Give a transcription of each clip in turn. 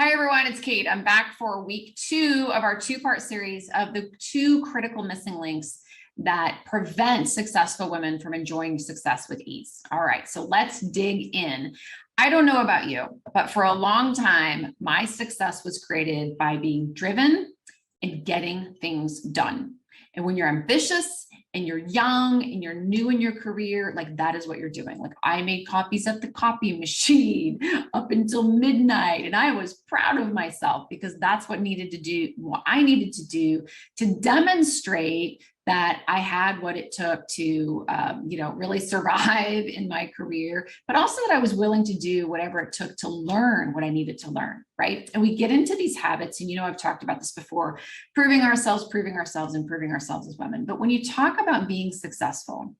Hi, everyone. It's Kate. I'm back for week 2 of our 2-part series of the 2 critical missing links that prevent successful women from enjoying success with ease. All right, so let's dig in. I don't know about you, but for a long time, my success was created by being driven and getting things done. And when you're ambitious and you're young and you're new in your career, like that is what you're doing. Like I made copies at the copy machine up until midnight, and I was proud of myself because that's what I needed to do to demonstrate that I had what it took to, really survive in my career, but also that I was willing to do whatever it took to learn what I needed to learn, right? And we get into these habits, and I've talked about this before, proving ourselves, and proving ourselves as women. But when you talk about being successful,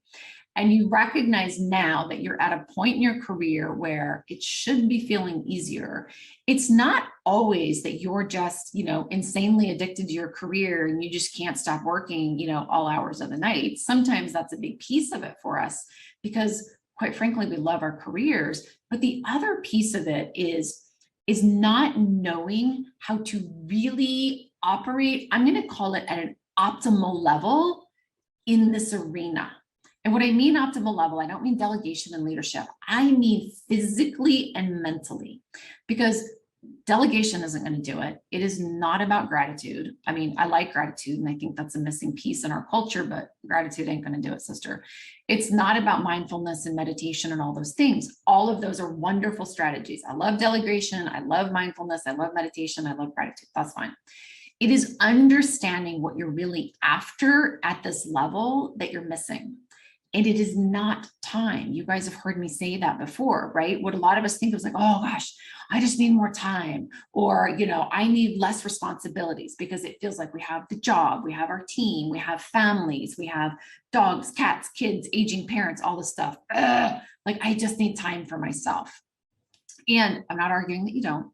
and you recognize now that you're at a point in your career where it should be feeling easier, it's not always that you're just, insanely addicted to your career and you just can't stop working, all hours of the night. Sometimes that's a big piece of it for us because, quite frankly, we love our careers. But the other piece of it is not knowing how to really operate, I'm going to call it at an optimal level in this arena. And what I mean optimal level, I don't mean delegation and leadership. I mean physically and mentally, because delegation isn't going to do it. It is not about gratitude. I mean, I like gratitude, and I think that's a missing piece in our culture, but gratitude ain't going to do it, sister. It's not about mindfulness and meditation and all those things. All of those are wonderful strategies. I love delegation. I love mindfulness. I love meditation. I love gratitude. That's fine. It is understanding what you're really after at this level that you're missing. And it is not time. You guys have heard me say that before, right? What a lot of us think is like, oh gosh, I just need more time. Or, I need less responsibilities because it feels like we have the job, we have our team, we have families, we have dogs, cats, kids, aging parents, all this stuff. Like I just need time for myself. And I'm not arguing that you don't.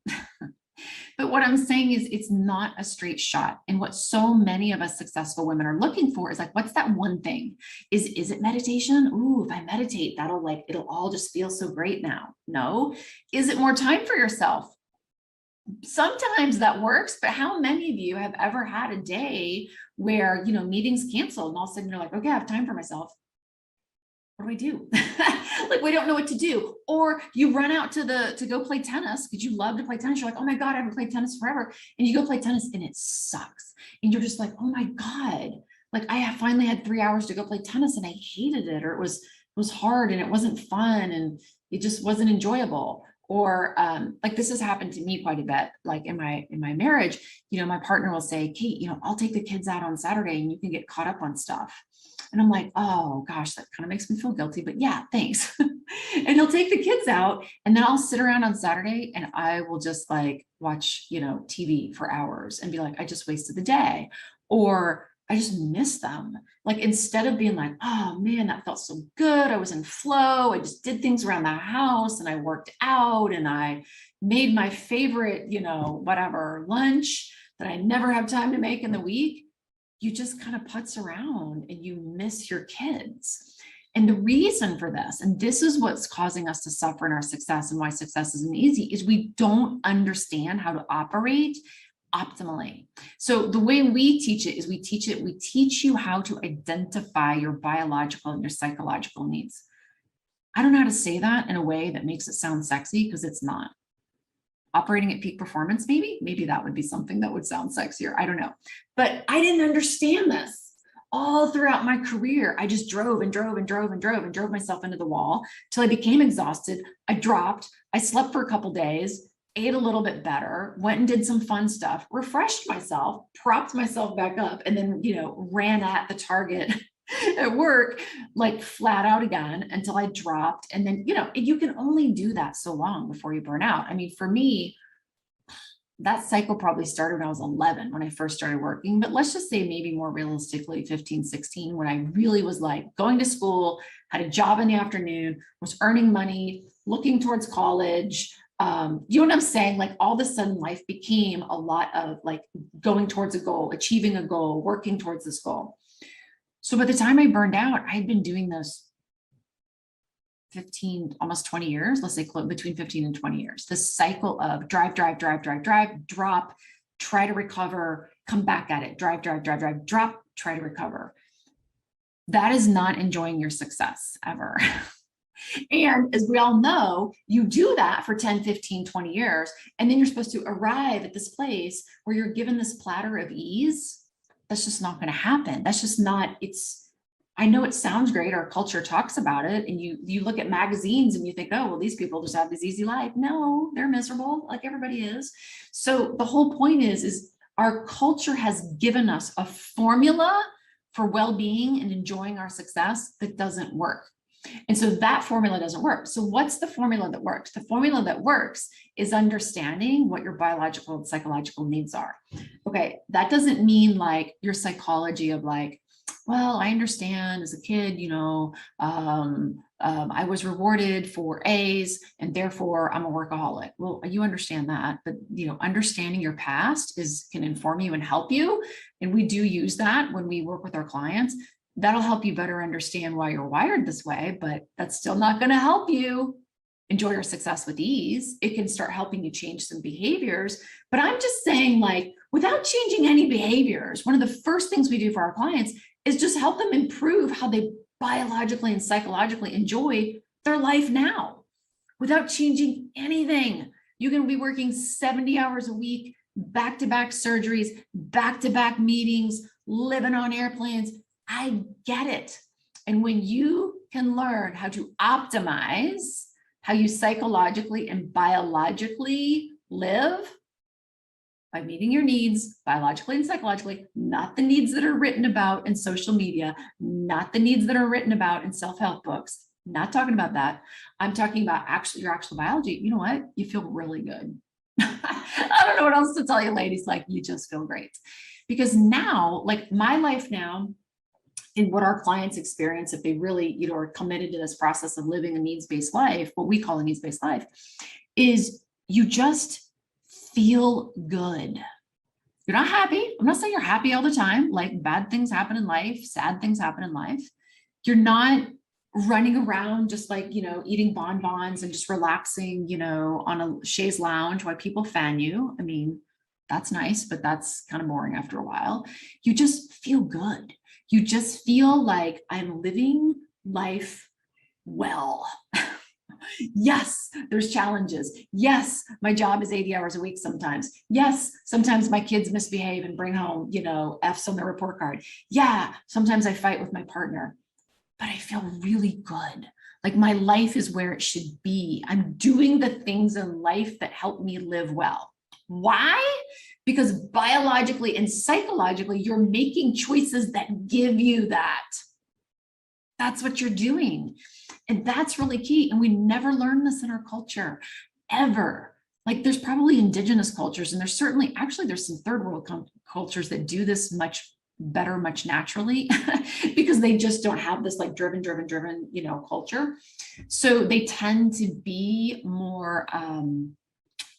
But what I'm saying is it's not a straight shot. And what so many of us successful women are looking for is like, what's that one thing? Is it meditation? Ooh, if I meditate, it'll all just feel so great now. No. Is it more time for yourself? Sometimes that works, but how many of you have ever had a day where, meetings canceled and all of a sudden you're like, okay, I have time for myself. What do I do? Like, we don't know what to do. Or you run out to go play tennis because you love to play tennis. You're like, oh my God, I haven't played tennis forever. And you go play tennis and it sucks. And you're just like, oh my God, like I have finally had 3 hours to go play tennis and I hated it, or it was hard and it wasn't fun and it just wasn't enjoyable. Or like this has happened to me quite a bit, like in my marriage, my partner will say, Kate, I'll take the kids out on Saturday and you can get caught up on stuff. And I'm like, oh gosh, that kind of makes me feel guilty, but yeah, thanks. And he'll take the kids out and then I'll sit around on Saturday and I will just like watch, TV for hours and be like, I just wasted the day, or I just miss them. Like, instead of being like, oh man, that felt so good. I was in flow. I just did things around the house and I worked out and I made my favorite, whatever lunch that I never have time to make in the week. You just kind of putz around and you miss your kids. And the reason for this, and this is what's causing us to suffer in our success and why success isn't easy, is we don't understand how to operate optimally. So the way we teach it is we teach you how to identify your biological and your psychological needs. I don't know how to say that in a way that makes it sound sexy because it's not. Operating at peak performance, maybe that would be something that would sound sexier. I don't know. But I didn't understand this all throughout my career. I just drove myself into the wall till I became exhausted. I dropped, I slept for a couple days, ate a little bit better, went and did some fun stuff, refreshed myself, propped myself back up, and then, ran at the target at work, like flat out again until I dropped. And then, you can only do that so long before you burn out. I mean, for me, that cycle probably started when I was 11, when I first started working, but let's just say maybe more realistically 15, 16, when I really was like going to school, had a job in the afternoon, was earning money, looking towards college. You know what I'm saying? Like all of a sudden life became a lot of like going towards a goal, achieving a goal, working towards this goal. So by the time I burned out, I had been doing this 15, almost 20 years, let's say between 15 and 20 years, this cycle of drive, drop, try to recover, come back at it, drive, drop, try to recover. That is not enjoying your success ever. And as we all know, you do that for 10, 15, 20 years, and then you're supposed to arrive at this place where you're given this platter of ease. That's just not going to happen. That's just not, I know it sounds great. Our culture talks about it, and you look at magazines and you think, oh, well, these people just have this easy life. No, they're miserable like everybody is. So the whole point is our culture has given us a formula for well-being and enjoying our success that doesn't work. And so that formula doesn't work. So what's the formula that works? The formula that works is understanding what your biological and psychological needs are. Okay, that doesn't mean like your psychology of like, well, I understand as a kid, I was rewarded for A's and therefore I'm a workaholic. Well, you understand that, but understanding your past can inform you and help you. And we do use that when we work with our clients. That'll help you better understand why you're wired this way, but that's still not going to help you enjoy your success with ease. It can start helping you change some behaviors, but I'm just saying, like, without changing any behaviors, one of the first things we do for our clients is just help them improve how they biologically and psychologically enjoy their life now without changing anything. You can be working 70 hours a week, back-to-back surgeries, back-to-back meetings, living on airplanes. I get it. And when you can learn how to optimize how you psychologically and biologically live by meeting your needs biologically and psychologically, not the needs that are written about in social media, not the needs that are written about in self-help books, not talking about that. I'm talking about your actual biology. You know what? You feel really good. I don't know what else to tell you, ladies, like you just feel great. Because now, like my life now, and what our clients experience if they really, are committed to this process of living a needs-based life, what we call a needs-based life, is you just feel good. You're not happy. I'm not saying you're happy all the time. Like bad things happen in life, sad things happen in life. You're not running around just like, eating bonbons and just relaxing, on a chaise lounge while people fan you. I mean, that's nice, but that's kind of boring after a while. You just feel good. You just feel like I'm living life well. Yes, there's challenges. Yes, my job is 80 hours a week sometimes. Yes, sometimes my kids misbehave and bring home, F's on the report card. Yeah, sometimes I fight with my partner, but I feel really good. Like my life is where it should be. I'm doing the things in life that help me live well. Why? Because biologically and psychologically, you're making choices that give you that. That's what you're doing. And that's really key. And we never learn this in our culture, ever. Like there's probably indigenous cultures, and there's some third world cultures that do this much better, much naturally, because they just don't have this like driven, culture. So they tend to be more,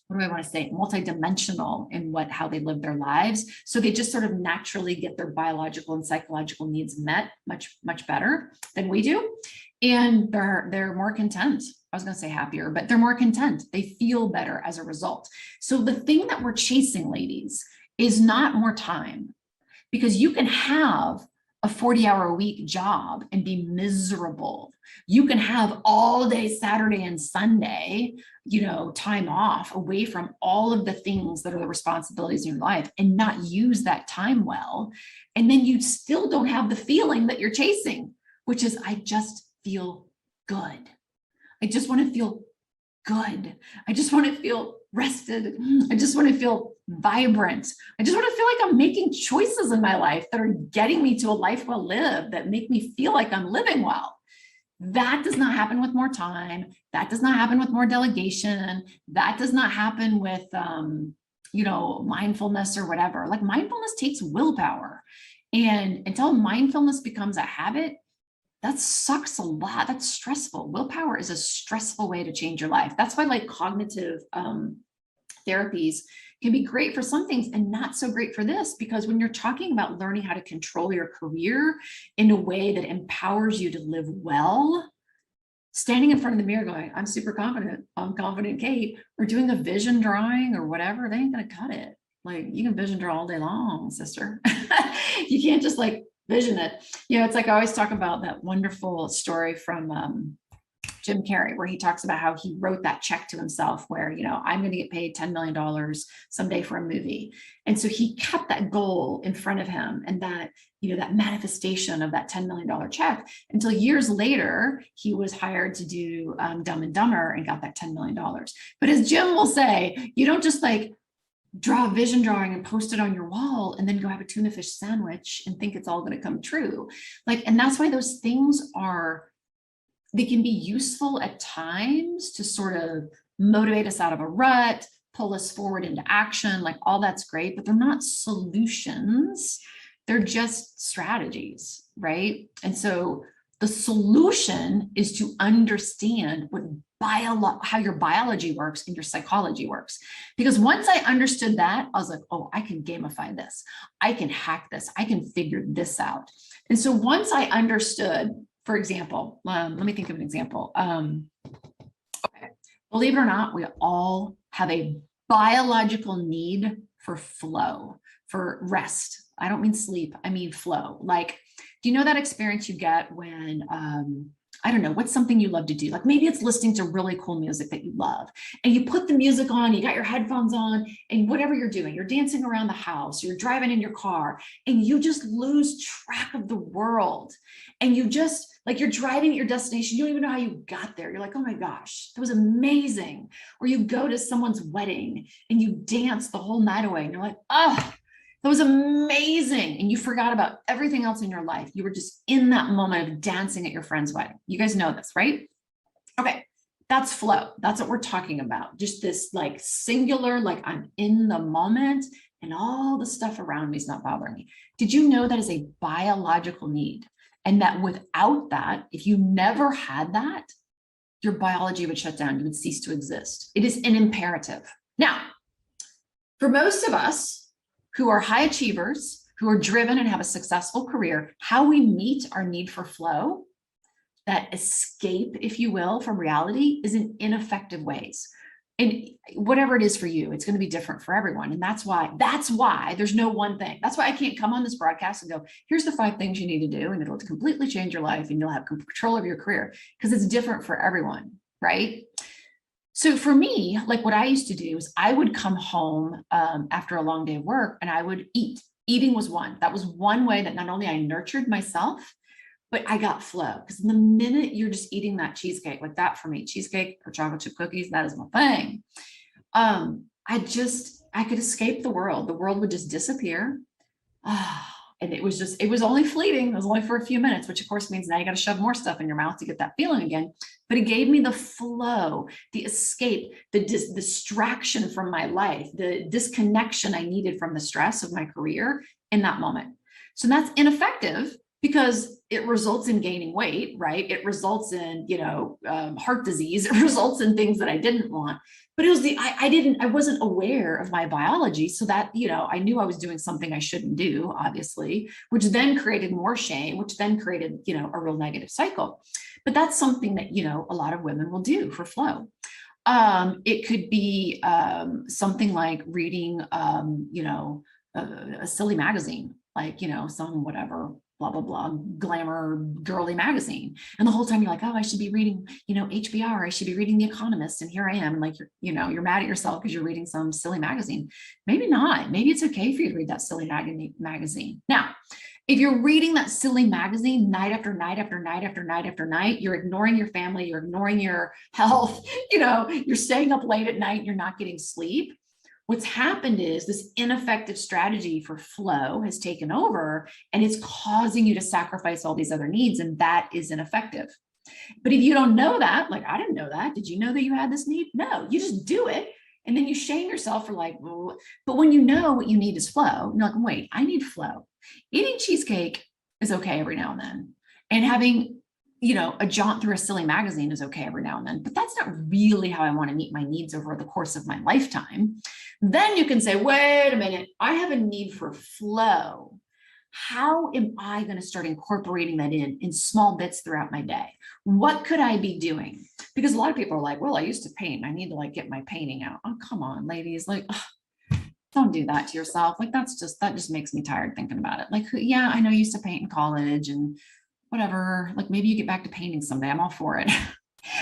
what do I want to say, multidimensional in how they live their lives. So they just sort of naturally get their biological and psychological needs met much better than we do. And they're more content. I was going to say happier, but they're more content. They feel better as a result. So the thing that we're chasing, ladies, is not more time, because you can have a 40-hour-a-week job and be miserable. You can have all day Saturday and Sunday, time off away from all of the things that are the responsibilities in your life and not use that time well. And then you still don't have the feeling that you're chasing, which is, I just feel good. I just want to feel good. I just want to feel rested. I just want to feel vibrant. I just want to feel like I'm making choices in my life that are getting me to a life well lived, that make me feel like I'm living well. That does not happen with more time. That does not happen with more delegation. That does not happen with, mindfulness or whatever. Like mindfulness takes willpower. And until mindfulness becomes a habit, that sucks a lot. That's stressful. Willpower is a stressful way to change your life. That's why like cognitive therapies can be great for some things and not so great for this, because when you're talking about learning how to control your career in a way that empowers you to live well, standing in front of the mirror going, I'm super confident, I'm confident Kate, or doing a vision drawing or whatever, they ain't gonna cut it. Like, you can vision draw all day long, sister. You can't just like vision it. You know, it's like I always talk about that wonderful story from Jim Carrey, where he talks about how he wrote that check to himself where, you know, I'm going to get paid $10 million someday for a movie. And so he kept that goal in front of him and that, you know, that manifestation of that $10 million check until years later, he was hired to do Dumb and Dumber and got that $10 million. But as Jim will say, you don't just like draw a vision drawing and post it on your wall and then go have a tuna fish sandwich and think it's all going to come true. Like, and that's why those things they can be useful at times to sort of motivate us out of a rut, pull us forward into action, like all that's great, but they're not solutions. They're just strategies, right? And so the solution is to understand how your biology works and your psychology works. Because once I understood that, I was like, oh, I can gamify this. I can hack this. I can figure this out. And so once I understood, for example, let me think of an example. Okay. Believe it or not, we all have a biological need for flow, for rest. I don't mean sleep, I mean flow. Like, do you know that experience you get when, I don't know, what's something you love to do? Like maybe it's listening to really cool music that you love and you put the music on, you got your headphones on and whatever you're doing, you're dancing around the house, you're driving in your car and you just lose track of the world. And you just like, you're driving at your destination. You don't even know how you got there. You're like, oh my gosh, that was amazing. Or you go to someone's wedding and you dance the whole night away and you're like, oh, that was amazing. And you forgot about everything else in your life. You were just in that moment of dancing at your friend's wedding. You guys know this, right? Okay, that's flow. That's what we're talking about. Just this like singular, like I'm in the moment and all the stuff around me is not bothering me. Did you know that is a biological need? And that without that, if you never had that, your biology would shut down. You would cease to exist. It is an imperative. Now, for most of us, who are high achievers, who are driven and have a successful career, how we meet our need for flow, that escape, if you will, from reality is in ineffective ways. And whatever it is for you, it's going to be different for everyone. And that's why there's no one thing. That's why I can't come on this broadcast and go, here's the 5 things you need to do, and it'll completely change your life and you'll have control of your career, because it's different for everyone, right? So for me, like what I used to do is I would come home after a long day of work and I would eat. Eating was one. That was one way that not only I nurtured myself, but I got flow. Because the minute you're just eating that cheesecake, like that for me, cheesecake or chocolate chip cookies, that is my thing. I could escape the world. The world would just disappear. And it was only fleeting. It was only for a few minutes, which of course means now you got to shove more stuff in your mouth to get that feeling again. But it gave me the flow, the escape, the distraction from my life, the disconnection I needed from the stress of my career in that moment. So that's ineffective because it results in gaining weight, right? It results in, heart disease. It results in things that I didn't want. But it was I wasn't aware of my biology. So that, I knew I was doing something I shouldn't do, obviously, which then created more shame, which then created, a real negative cycle. But that's something that, a lot of women will do for flow. It could be something like reading, a silly magazine, like, some whatever, blah, blah, blah, glamour girly magazine. And the whole time you're like, oh, I should be reading, HBR, I should be reading The Economist. And here I am. And like, you're mad at yourself because you're reading some silly magazine. Maybe not. Maybe it's okay for you to read that silly magazine. Now, if you're reading that silly magazine night after night after night after night after night, you're ignoring your family, you're ignoring your health, you're staying up late at night, you're not getting sleep. What's happened is this ineffective strategy for flow has taken over and it's causing you to sacrifice all these other needs, and that is ineffective. But if you don't know that, like I didn't know that, did you know that you had this need? No, you just do it. And then you shame yourself for like, well, but when you know what you need is flow, you're like, wait, I need flow. Eating cheesecake is okay every now and then. And having a jaunt through a silly magazine is okay every now and then, but that's not really how I want to meet my needs over the course of my lifetime. Then you can say, wait a minute, I have a need for flow. how am I going to start incorporating that in small bits throughout my day? What could I be doing? Because a lot of people are like, well, I used to paint. I need to like get my painting out. Oh, come on, ladies. Like, ugh, don't do that to yourself. Like, that just makes me tired thinking about it. Like, yeah, I know you used to paint in college and whatever. Like, maybe you get back to painting someday. I'm all for it.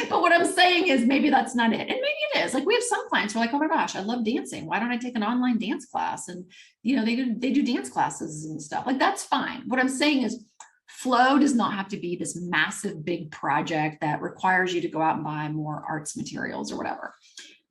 But what I'm saying is maybe that's not it. And maybe it is. Like, we have some clients who are like, oh my gosh, I love dancing. Why don't I take an online dance class? And, you know, they do dance classes and stuff. Like, that's fine. What I'm saying is flow does not have to be this massive, big project that requires you to go out and buy more arts materials or whatever.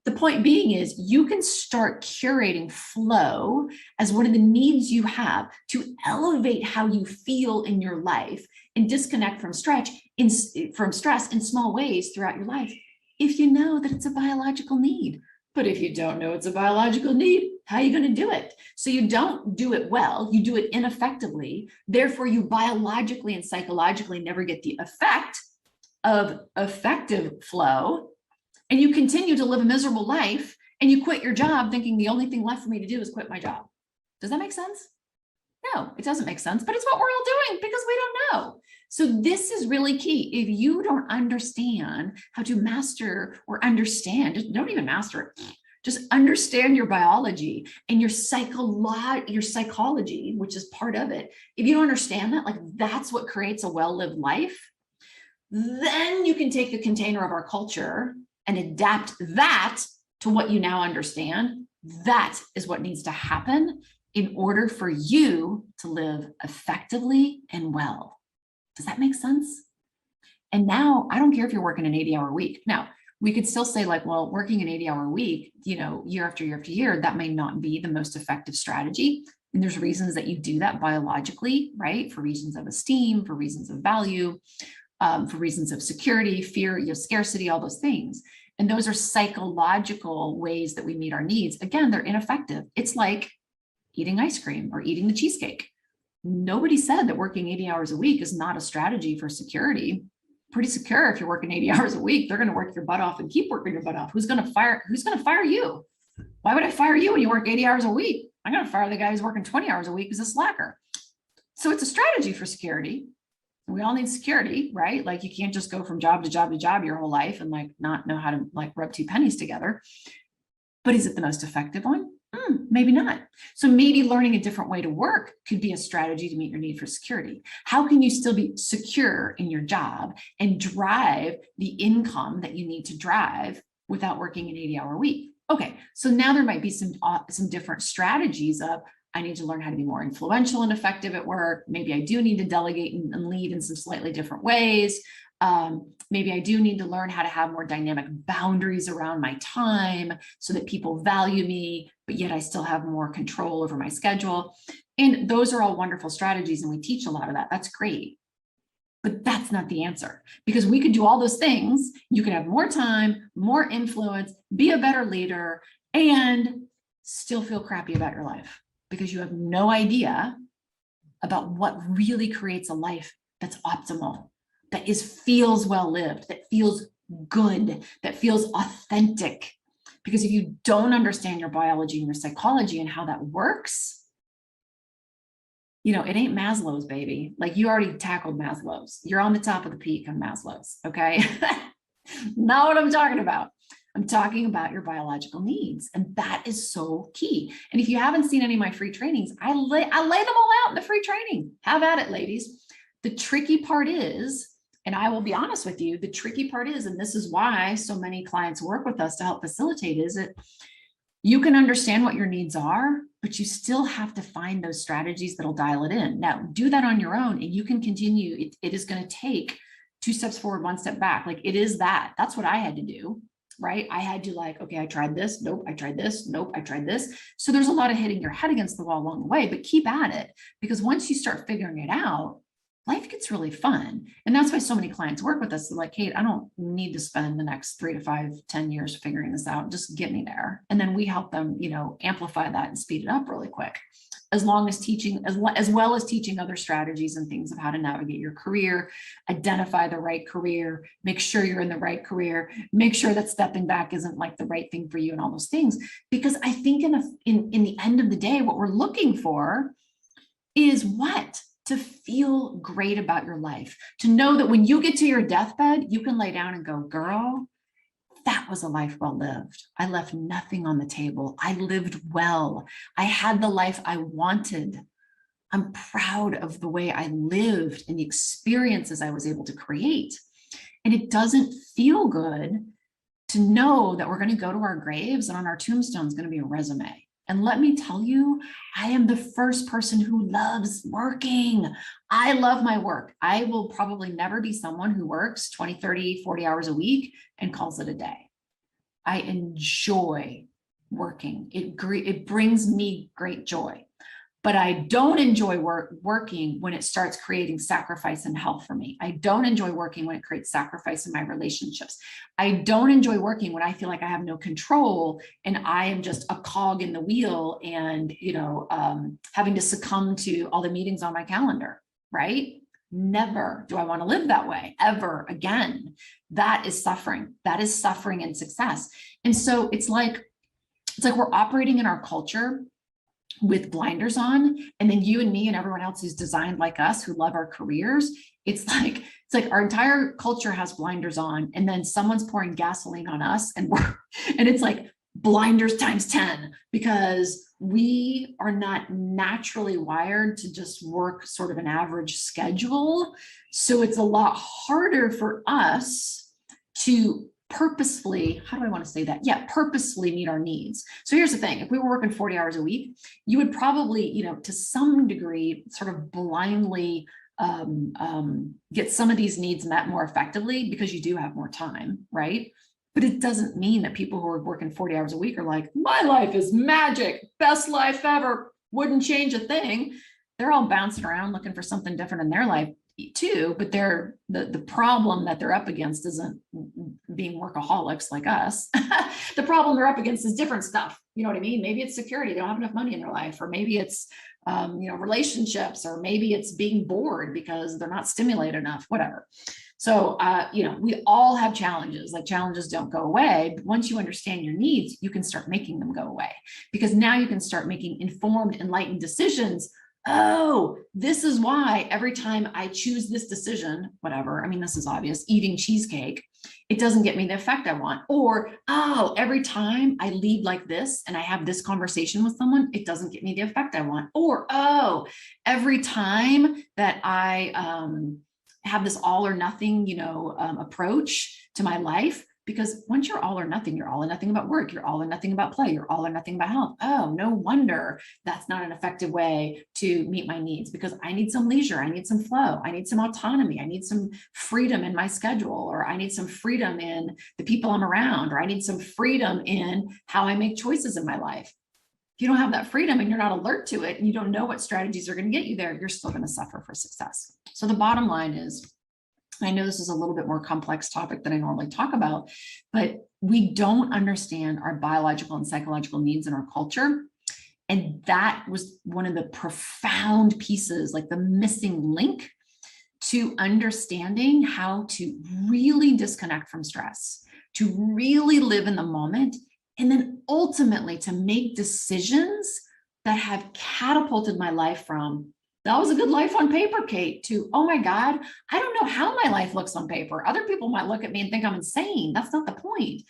The point being is you can start curating flow as one of the needs you have to elevate how you feel in your life and disconnect from stress in small ways throughout your life, if you know that it's a biological need. But if you don't know it's a biological need, how are you going to do it? So you don't do it well, you do it ineffectively. Therefore, you biologically and psychologically never get the effect of effective flow. And you continue to live a miserable life and you quit your job thinking the only thing left for me to do is quit my job. Does that make sense? No, it doesn't make sense, but it's what we're all doing because we don't know. So this is really key. If you don't understand how to master or understand, just don't even master it. Just understand your biology and your psychology, which is part of it. If you don't understand that, like that's what creates a well-lived life, then you can take the container of our culture and adapt that to what you now understand. That is what needs to happen in order for you to live effectively and well. Does that make sense? And now I don't care if you're working an 80-hour week. Now, we could still say like, well, working an 80-hour week, you know, year after year after year, that may not be the most effective strategy. And there's reasons that you do that biologically, right? For reasons of esteem, for reasons of value, for reasons of security, fear, scarcity, all those things. And those are psychological ways that we meet our needs. Again, they're ineffective. It's like eating ice cream or eating the cheesecake. Nobody said that working 80 hours a week is not a strategy for security. Pretty secure if you're working 80 hours a week. They're going to work your butt off and keep working your butt off. Who's going to fire you? Why would I fire you when you work 80 hours a week? I'm going to fire the guy who's working 20 hours a week as a slacker. So it's a strategy for security. We all need security, right? Like you can't just go from job to job to job your whole life and like not know how to like rub two pennies together. But is it the most effective one? Maybe not. So maybe learning a different way to work could be a strategy to meet your need for security. How can you still be secure in your job and drive the income that you need to drive without working an 80-hour week? Okay, so now there might be some different strategies of I need to learn how to be more influential and effective at work. Maybe I do need to delegate and lead in some slightly different ways. Maybe I do need to learn how to have more dynamic boundaries around my time so that people value me, but yet I still have more control over my schedule. And those are all wonderful strategies, and we teach a lot of that. That's great. But that's not the answer, because we could do all those things. You could have more time, more influence, be a better leader, and still feel crappy about your life because you have no idea about what really creates a life that's optimal, that feels well lived, that feels good, that feels authentic. Because if you don't understand your biology and your psychology and how that works, you know, it ain't Maslow's, baby. Like you already tackled Maslow's. You're on the top of the peak on Maslow's, okay? Not what I'm talking about. I'm talking about your biological needs. And that is so key. And if you haven't seen any of my free trainings, I lay them all out in the free training. Have at it, ladies. The tricky part is, and I will be honest with you, the tricky part is, and this is why so many clients work with us to help facilitate, is that you can understand what your needs are, but you still have to find those strategies that'll dial it in. Now, do that on your own and you can continue. It is going to take 2 steps forward, 1 step back. Like it is that. That's what I had to do, right? I had to like, okay, I tried this. Nope, I tried this. Nope, I tried this. So there's a lot of hitting your head against the wall along the way, but keep at it, because once you start figuring it out, life gets really fun. And that's why so many clients work with us. They're like, Kate, I don't need to spend the next 3 to 5, 10 years figuring this out. Just get me there. And then we help them, you know, amplify that and speed it up really quick. As long as teaching, as well as teaching other strategies and things of how to navigate your career, identify the right career, make sure you're in the right career, make sure that stepping back isn't like the right thing for you and all those things. Because I think in the end of the day, what we're looking for is what? To feel great about your life, to know that when you get to your deathbed, you can lay down and go, girl, that was a life well lived. I left nothing on the table. I lived well. I had the life I wanted. I'm proud of the way I lived and the experiences I was able to create. And it doesn't feel good to know that we're going to go to our graves and on our tombstone is going to be a resume. And let me tell you, I am the first person who loves working. I love my work. I will probably never be someone who works 20, 30, 40 hours a week and calls it a day. I enjoy working. It brings me great joy. But I don't enjoy working when it starts creating sacrifice and health for me. I don't enjoy working when it creates sacrifice in my relationships. I don't enjoy working when I feel like I have no control and I am just a cog in the wheel and, having to succumb to all the meetings on my calendar, right? Never do I want to live that way ever again. That is suffering. That is suffering and success. And so it's like we're operating in our culture with blinders on, and then you and me and everyone else who's designed like us, who love our careers, it's like our entire culture has blinders on, and then someone's pouring gasoline on us, and it's like blinders times 10, because we are not naturally wired to just work sort of an average schedule. So it's a lot harder for us to purposefully, how do I want to say that? Yeah, purposefully meet our needs. So here's the thing. If we were working 40 hours a week, you would probably, to some degree, sort of blindly get some of these needs met more effectively because you do have more time, right? But it doesn't mean that people who are working 40 hours a week are like, my life is magic, best life ever, wouldn't change a thing. They're all bouncing around looking for something different in their life too, but the problem that they're up against isn't being workaholics like us. The problem they're up against is different stuff. You know what I mean? Maybe it's security. They don't have enough money in their life, or maybe it's, relationships, or maybe it's being bored because they're not stimulated enough, whatever. So, we all have challenges. Like, challenges don't go away. But once you understand your needs, you can start making them go away, because now you can start making informed, enlightened decisions. Oh, this is why every time I choose this decision, whatever, I mean, this is obvious, eating cheesecake, it doesn't get me the effect I want. Or, oh, every time I lead like this and I have this conversation with someone, it doesn't get me the effect I want. Or, oh, every time that I have this all or nothing, approach to my life, because once you're all or nothing, you're all or nothing about work, you're all or nothing about play, you're all or nothing about health. Oh, no wonder that's not an effective way to meet my needs, because I need some leisure, I need some flow, I need some autonomy, I need some freedom in my schedule, or I need some freedom in the people I'm around, or I need some freedom in how I make choices in my life. If you don't have that freedom and you're not alert to it, and you don't know what strategies are going to get you there, you're still going to suffer for success. So the bottom line is, I know this is a little bit more complex topic than I normally talk about, but we don't understand our biological and psychological needs in our culture. And that was one of the profound pieces, like the missing link to understanding how to really disconnect from stress, to really live in the moment, and then ultimately to make decisions that have catapulted my life from, that was a good life on paper, Kate, to, oh my God, I don't know how my life looks on paper. Other people might look at me and think I'm insane. That's not the point.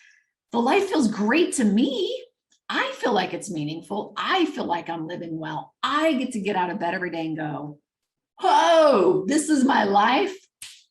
The life feels great to me. I feel like it's meaningful. I feel like I'm living well. I get to get out of bed every day and go, whoa, this is my life,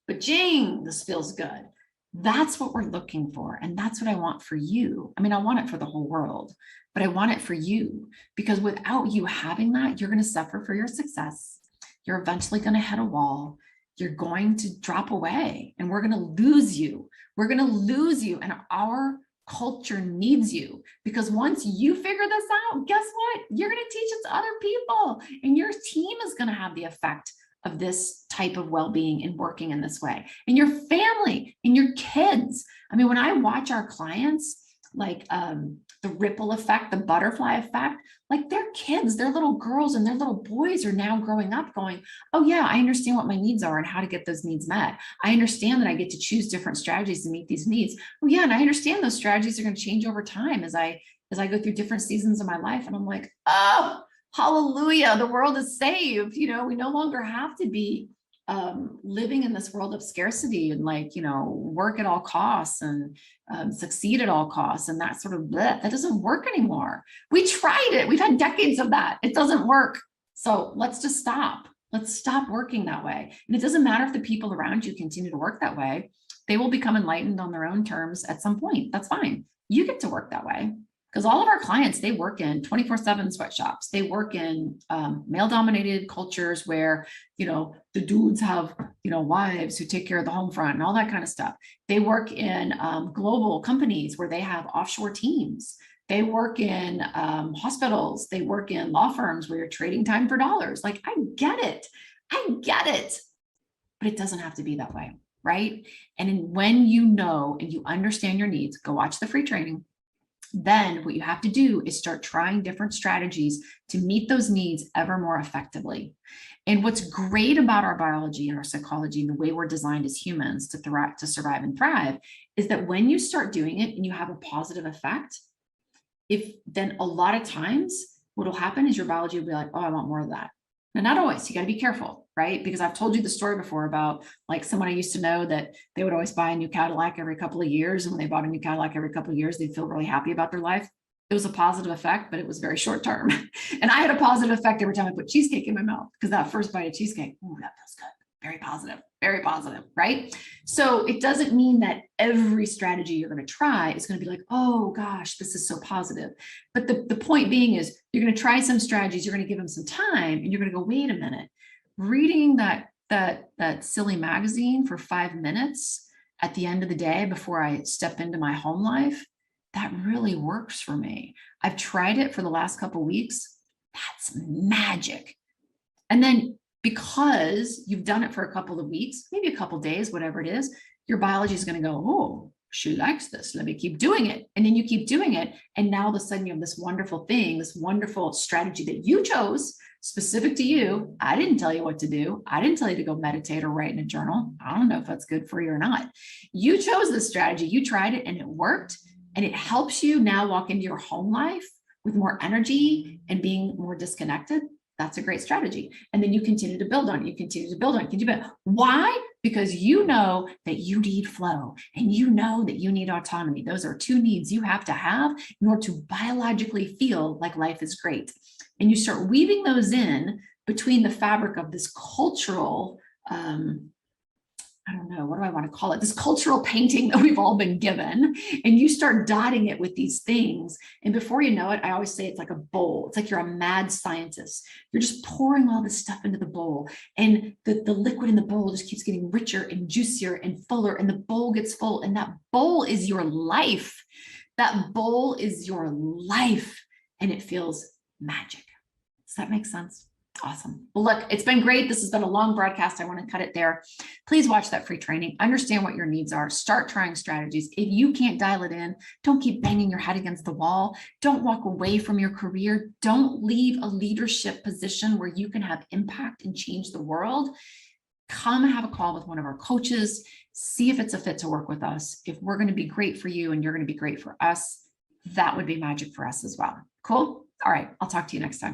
but jing, this feels good. That's what we're looking for. And that's what I want for you. I mean, I want it for the whole world, but I want it for you, because without you having that, you're going to suffer for your success. You're eventually going to hit a wall. You're going to drop away, and we're going to lose you. We're going to lose you. And our culture needs you, because once you figure this out, guess what? You're going to teach it to other people, and your team is going to have the effect of this type of well-being and working in this way, and your family and your kids. I mean, when I watch our clients, like the ripple effect, the butterfly effect, like their kids, their little girls and their little boys are now growing up going, oh yeah, I understand what my needs are and how to get those needs met. I understand that I get to choose different strategies to meet these needs. Oh yeah, and I understand those strategies are going to change over time as I go through different seasons of my life. And I'm like, oh, Hallelujah. The world is saved. You know, we no longer have to be living in this world of scarcity and like, you know, work at all costs and succeed at all costs and that sort of bleh. That doesn't work anymore. We tried it. We've had decades of that. It doesn't work. So let's just stop. Let's stop working that way. And it doesn't matter if the people around you continue to work that way. They will become enlightened on their own terms at some point. That's fine. You get to work that way. Because all of our clients, they work in 24/7 sweatshops. They work in male-dominated cultures where, you know, the dudes have, you know, wives who take care of the home front and all that kind of stuff. They work in global companies where they have offshore teams. They work in hospitals. They work in law firms where you're trading time for dollars. Like, I get it. I get it. But it doesn't have to be that way, right? And when you know and you understand your needs, go watch the free training. Then what you have to do is start trying different strategies to meet those needs ever more effectively. And what's great about our biology and our psychology and the way we're designed as humans to thrive, to survive and thrive, is that when you start doing it and you have a positive effect, then a lot of times what will happen is your biology will be like, oh, I want more of that. Now, not always, you got to be careful, right? Because I've told you the story before about like someone I used to know that they would always buy a new Cadillac every couple of years. And when they bought a new Cadillac every couple of years, they'd feel really happy about their life. It was a positive effect, but it was very short term. And I had a positive effect every time I put cheesecake in my mouth because that first bite of cheesecake, ooh, that feels good. Very positive, right? So it doesn't mean that every strategy you're going to try is going to be like, oh gosh, this is so positive. But the point being is you're going to try some strategies, you're going to give them some time, and you're going to go, wait a minute, reading that silly magazine for 5 minutes at the end of the day before I step into my home life, that really works for me. I've tried it for the last couple of weeks. That's magic. And then because you've done it for a couple of weeks, maybe a couple of days, whatever it is, your biology is going to go, oh, she likes this. Let me keep doing it. And then you keep doing it. And now all of a sudden you have this wonderful thing, this wonderful strategy that you chose specific to you. I didn't tell you what to do. I didn't tell you to go meditate or write in a journal. I don't know if that's good for you or not. You chose this strategy. You tried it and it worked. And it helps you now walk into your home life with more energy and being more disconnected. That's a great strategy. And then you continue to build on it. You continue to build on it. Continue to build. Why? Because you know that you need flow and you know that you need autonomy. Those are two needs you have to have in order to biologically feel like life is great. And you start weaving those in between the fabric of this cultural, I don't know, what do I want to call it? This cultural painting that we've all been given, and you start dotting it with these things. And before you know it, I always say it's like a bowl. It's like you're a mad scientist. You're just pouring all this stuff into the bowl, and the liquid in the bowl just keeps getting richer and juicier and fuller, and the bowl gets full, and that bowl is your life. That bowl is your life, and it feels magic. Does that make sense? Awesome. Well, look, it's been great. This has been a long broadcast. I want to cut it there. Please watch that free training. Understand what your needs are. Start trying strategies. If you can't dial it in, don't keep banging your head against the wall. Don't walk away from your career. Don't leave a leadership position where you can have impact and change the world. Come and have a call with one of our coaches. See if it's a fit to work with us. If we're going to be great for you and you're going to be great for us, that would be magic for us as well. Cool? All right. I'll talk to you next time.